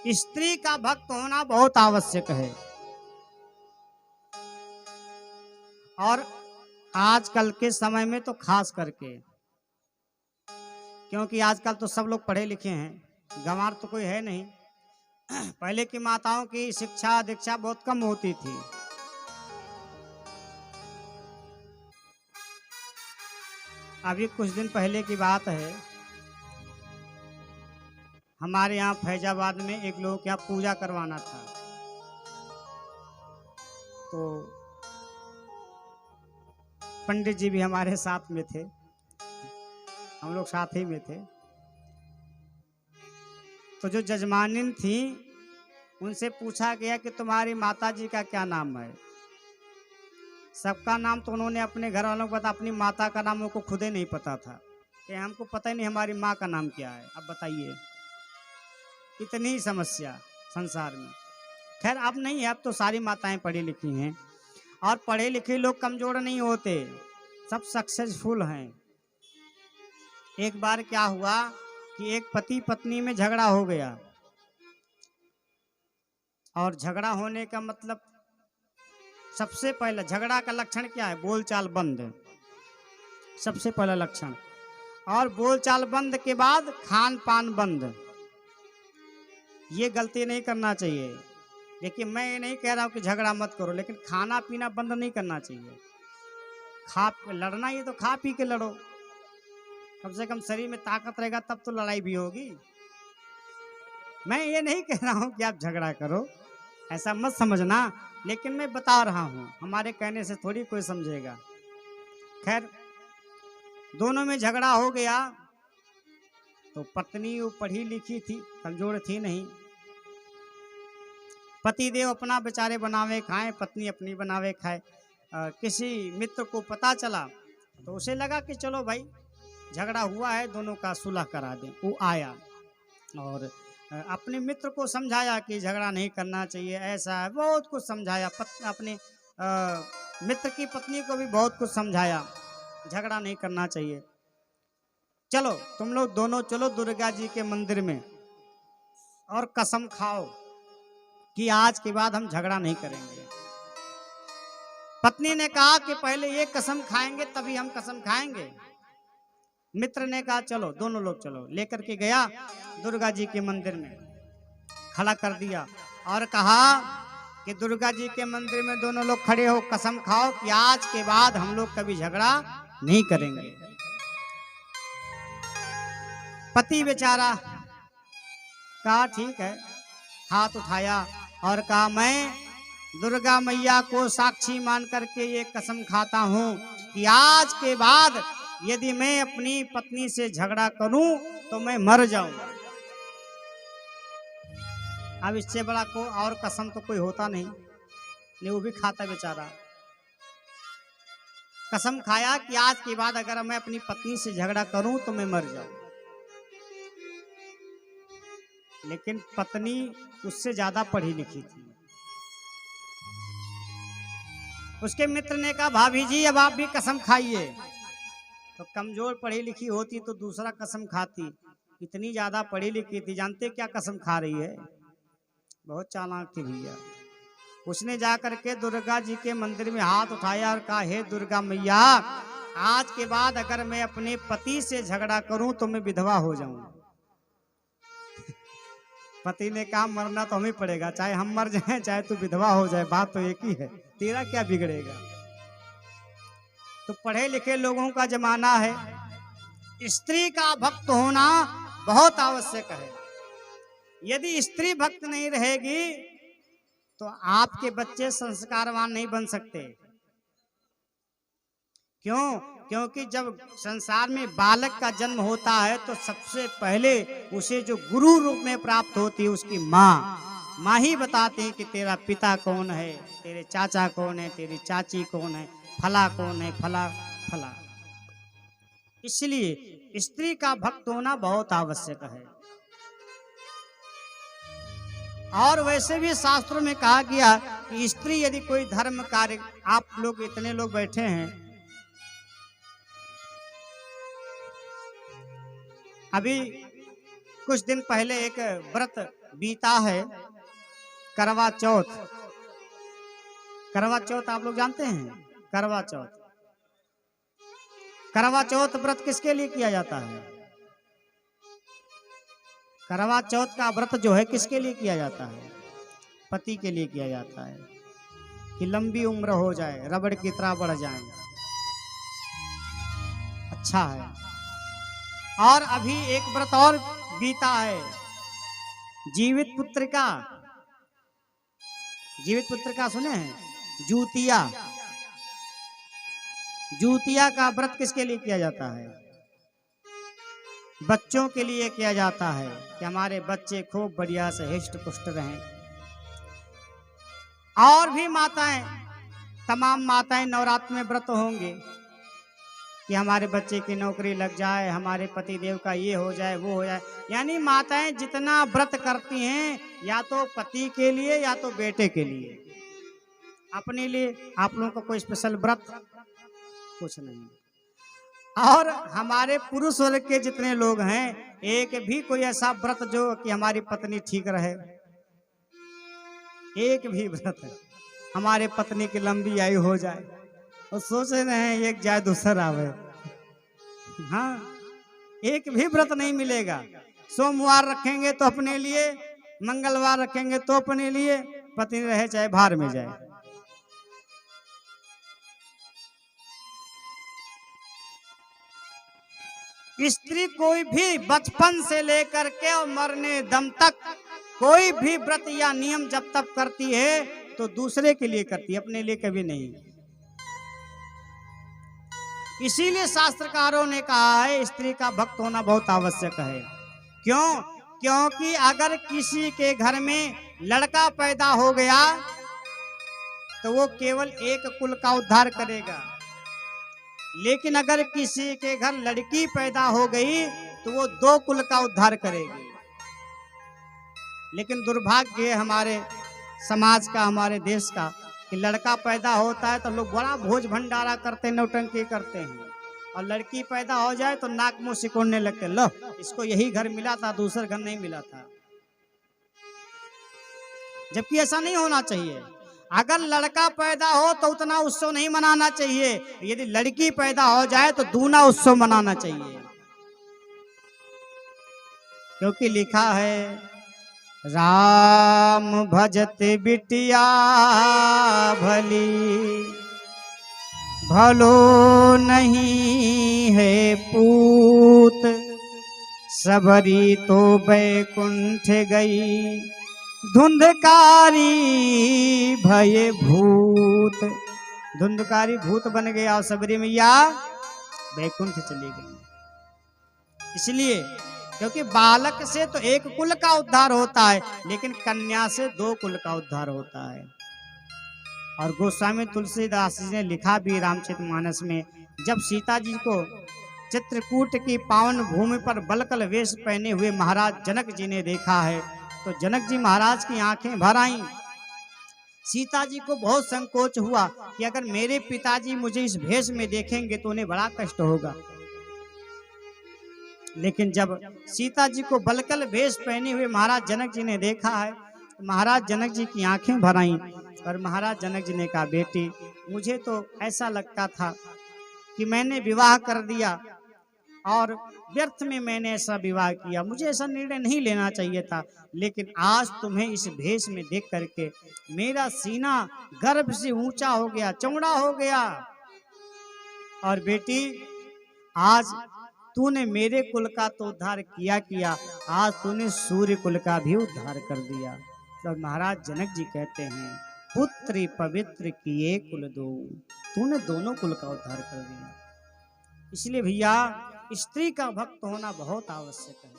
स्त्री का भक्त होना बहुत आवश्यक है। और आजकल के समय में तो खास करके, क्योंकि आजकल तो सब लोग पढ़े लिखे हैं, गंवार तो कोई है नहीं। पहले की माताओं की शिक्षा दीक्षा बहुत कम होती थी। अभी कुछ दिन पहले की बात है, हमारे यहाँ फैजाबाद में एक लोग के यहाँ पूजा करवाना था। तो पंडित जी भी हमारे साथ में थे, हम लोग साथ ही में थे। तो जो जजमानिन थी उनसे पूछा गया कि तुम्हारी माता जी का क्या नाम है। सबका नाम तो उन्होंने अपने घर वालों को पता, अपनी माता का नाम उनको खुद ही नहीं पता था कि हमको पता ही नहीं हमारी माँ का नाम क्या है। अब बताइए, इतनी समस्या संसार में। खैर अब नहीं है, अब तो सारी माताएं पढ़ी लिखी हैं, और पढ़े लिखे लोग कमजोर नहीं होते, सब सक्सेसफुल हैं। एक बार क्या हुआ कि एक पति पत्नी में झगड़ा हो गया, और झगड़ा होने का मतलब, सबसे पहला झगड़ा का लक्षण क्या है? बोलचाल बंद, सबसे पहला लक्षण। और बोलचाल बंद के बाद खान पान बंद। ये गलती नहीं करना चाहिए। देखिए, मैं ये नहीं कह रहा हूं कि झगड़ा मत करो, लेकिन खाना पीना बंद नहीं करना चाहिए। लड़ना ये तो खा पी के लड़ो, कम से कम शरीर में ताकत रहेगा तब तो लड़ाई भी होगी। मैं ये नहीं कह रहा हूं कि आप झगड़ा करो, ऐसा मत समझना, लेकिन मैं बता रहा हूं, हमारे कहने से थोड़ी कोई समझेगा। खैर, दोनों में झगड़ा हो गया। तो पत्नी वो पढ़ी लिखी थी, कमजोर थी नहीं। पति देव अपना बेचारे बनावे खाए, पत्नी अपनी बनावे खाए। किसी मित्र को पता चला तो उसे लगा कि चलो भाई, झगड़ा हुआ है, दोनों का सुलह करा दें। वो आया और अपने मित्र को समझाया कि झगड़ा नहीं करना चाहिए, ऐसा है, बहुत कुछ समझाया। अपने मित्र की पत्नी को भी बहुत कुछ समझाया, झगड़ा नहीं करना चाहिए। चलो तुम लोग दोनों चलो दुर्गा जी के मंदिर में और कसम खाओ कि आज के बाद हम झगड़ा नहीं करेंगे। पत्नी ने कहा कि पहले ये कसम खाएंगे तभी हम कसम खाएंगे। मित्र ने कहा चलो दोनों लोग चलो, लेकर के गया दुर्गा जी के मंदिर में, खड़ा कर दिया और कहा कि दुर्गा जी के मंदिर में दोनों लोग खड़े हो, कसम खाओ कि आज के बाद हम लोग कभी झगड़ा नहीं करेंगे। पति बेचारा कहा ठीक है, हाथ उठाया और कहा मैं दुर्गा मैया को साक्षी मान करके ये कसम खाता हूं कि आज के बाद यदि मैं अपनी पत्नी से झगड़ा करूं तो मैं मर जाऊंगा। अब इससे बड़ा को और कसम तो कोई होता नहीं, वो भी खाता बेचारा। कसम खाया कि आज के बाद अगर मैं अपनी पत्नी से झगड़ा करूं तो मैं मर जाऊं। लेकिन पत्नी उससे ज्यादा पढ़ी लिखी थी। उसके मित्र ने कहा भाभी जी अब आप भी कसम खाइए। तो कमजोर पढ़ी लिखी होती तो दूसरा कसम खाती, इतनी ज्यादा पढ़ी लिखी थी, जानते क्या कसम खा रही है? बहुत चालाक थी भैया। उसने जाकर के दुर्गा जी के मंदिर में हाथ उठाया और कहा हे दुर्गा मैया, आज के बाद अगर मैं अपने पति से झगड़ा करूं तो मैं विधवा हो जाऊं। पति ने कहा मरना तो हमें पड़ेगा, चाहे हम मर जाएं चाहे तू विधवा हो जाए, बात तो एक ही है, तेरा क्या बिगड़ेगा। तो पढ़े लिखे लोगों का जमाना है, स्त्री का भक्त होना बहुत आवश्यक है। यदि स्त्री भक्त नहीं रहेगी तो आपके बच्चे संस्कारवान नहीं बन सकते। क्यों? क्योंकि जब संसार में बालक का जन्म होता है तो सबसे पहले उसे जो गुरु रूप में प्राप्त होती है उसकी माँ ही बताते हैं कि तेरा पिता कौन है, तेरे चाचा कौन है, तेरी चाची कौन है, फला कौन है, फला फला। इसलिए स्त्री का भक्त होना बहुत आवश्यक है। और वैसे भी शास्त्रों में कहा गया कि स्त्री यदि कोई धर्म कार्य, आप लोग इतने लोग बैठे हैं, अभी कुछ दिन पहले एक व्रत बीता है, करवा चौथ। करवा चौथ आप लोग जानते हैं? करवा चौथ, करवा चौथ व्रत किसके लिए किया जाता है? करवा चौथ का व्रत जो है किसके लिए किया जाता है? पति के लिए किया जाता है कि लंबी उम्र हो जाए, रबड़ की तरह बढ़ जाए। अच्छा है। और अभी एक व्रत और बीता है, जीवित पुत्र का। जीवित पुत्र का सुने हैं? जूतिया। जूतिया का व्रत किसके लिए किया जाता है? बच्चों के लिए किया जाता है कि हमारे बच्चे खूब बढ़िया से हिष्ट पुष्ट रहें। और भी माताएं, तमाम माताएं नवरात्र में व्रत होंगे कि हमारे बच्चे की नौकरी लग जाए, हमारे पति देव का ये हो जाए, वो हो जाए। यानी माताएं जितना व्रत करती हैं, या तो पति के लिए या तो बेटे के लिए। अपने लिए आप लोगों को कोई स्पेशल व्रत कुछ नहीं। और हमारे पुरुष वर्ग के जितने लोग हैं, एक भी कोई ऐसा व्रत जो कि हमारी पत्नी ठीक रहे, एक भी व्रत है हमारे पत्नी की लंबी आयु हो जाए, और सोच रहे हैं एक जाए दूसरा आवे। हाँ, एक भी व्रत नहीं मिलेगा। सोमवार रखेंगे तो अपने लिए, मंगलवार रखेंगे तो अपने लिए, पत्नी रहे चाहे बाहर में जाए। स्त्री कोई भी बचपन से लेकर के और मरने दम तक कोई भी व्रत या नियम जब तक करती है तो दूसरे के लिए करती है, अपने लिए कभी नहीं। इसीलिए शास्त्रकारों ने कहा है स्त्री का भक्त होना बहुत आवश्यक है। क्यों? क्योंकि अगर किसी के घर में लड़का पैदा हो गया तो वो केवल एक कुल का उद्धार करेगा, लेकिन अगर किसी के घर लड़की पैदा हो गई तो वो 2 कुल का उद्धार करेगी। लेकिन दुर्भाग्य है हमारे समाज का, हमारे देश का, कि लड़का पैदा होता है तो लोग बड़ा भोज भंडारा करते हैं, नौटंकी करते हैं, और लड़की पैदा हो जाए तो नाक मुंह सिकोड़ने लगते हैं, लो इसको यही घर मिला था, दूसरा घर नहीं मिला था। जबकि ऐसा नहीं होना चाहिए। अगर लड़का पैदा हो तो उतना उत्सव नहीं मनाना चाहिए, यदि लड़की पैदा हो जाए तो दूना उत्सव मनाना चाहिए। क्योंकि लिखा है राम भजत बिटिया भली, भलो नहीं है पूत, सबरी तो बैकुंठ गई, धुंधकारी भय भूत। धुंधकारी भूत बन गया और सबरी मैया बैकुंठ चली गई। इसलिए क्योंकि बालक से तो 1 कुल का उद्धार होता है, लेकिन कन्या से 2 कुल का उद्धार होता है। और गोस्वामी तुलसीदास जी ने लिखा भी रामचरितमानस में, जब सीता जी को चित्रकूट की पावन भूमि पर बलकल वेश पहने हुए महाराज जनक जी ने देखा है, तो जनक जी महाराज की आंखें भर आईं। सीता जी को बहुत संकोच हुआ कि अगर मेरे पिताजी मुझे इस भेष में देखेंगे तो उन्हें बड़ा कष्ट होगा। लेकिन जब सीता जी को बलकल वेश पहने हुए महाराज जनक जी ने देखा है, तो महाराज जनक जी की आंखें भर आईं। और महाराज जनक जी ने कहा, बेटी मुझे तो ऐसा लगता था कि मैंने विवाह कर दिया और व्यर्थ में मैंने ऐसा विवाह किया, मुझे ऐसा निर्णय नहीं लेना चाहिए था, लेकिन आज तुम्हें इस भेष में देख करके मेरा सीना गर्भ से ऊंचा हो गया, चौड़ा हो गया। और बेटी आज तूने मेरे कुल का तो उद्धार किया, आज तूने सूर्य कुल का भी उद्धार कर दिया। तो महाराज जनक जी कहते हैं, पुत्री पवित्र किए कुल दो, तूने दोनों कुल का उद्धार कर दिया। इसलिए भैया स्त्री का भक्त होना बहुत आवश्यक है।